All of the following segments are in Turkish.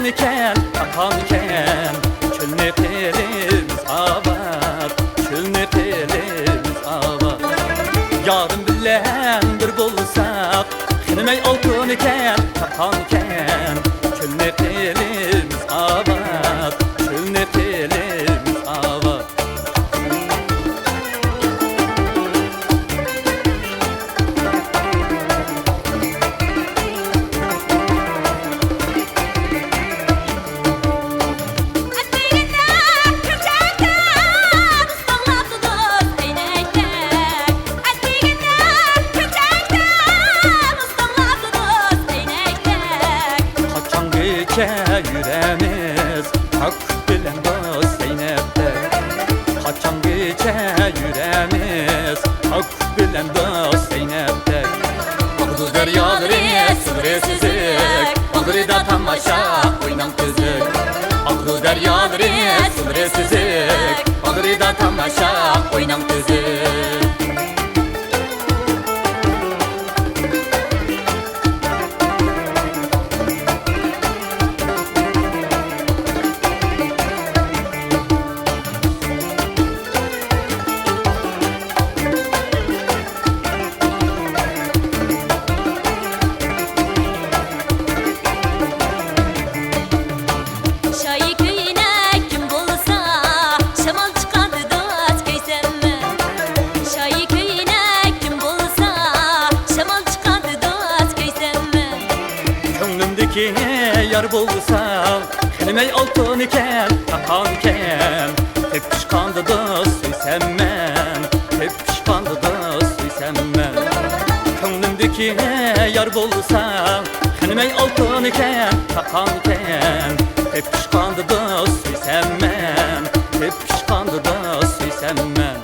iken, takan iken, çölüne telimiz avar, çölüne telimiz avar. Yarın bilen bir bolsak, xinmey altın iken, takan iken, çölüne telimiz avar, çölüne telimiz avar. Yüreğimiz hak bilen dost Zeynep'tek. Kaçan gece yüreğimiz hak bilen dost Zeynep'tek. Akdı deryaları sığırı süzük, olur da tamaşa oynan tüzük. Akdı deryaları sığırı süzük, olur da tamaşa oynan tüzük. Yar bulsam, xinmey altın iken, takan iken, hep pişkandı da söysem men, hep pişkandı da söysem men. Könlümdeki yar bulsam, xinmey altın iken, takan iken, hep pişkandı da söysem men, hep pişkandı da söysem men.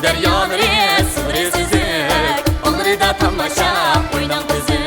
Deryaları sığırı süzük, olur da tamaşa oynan kızı.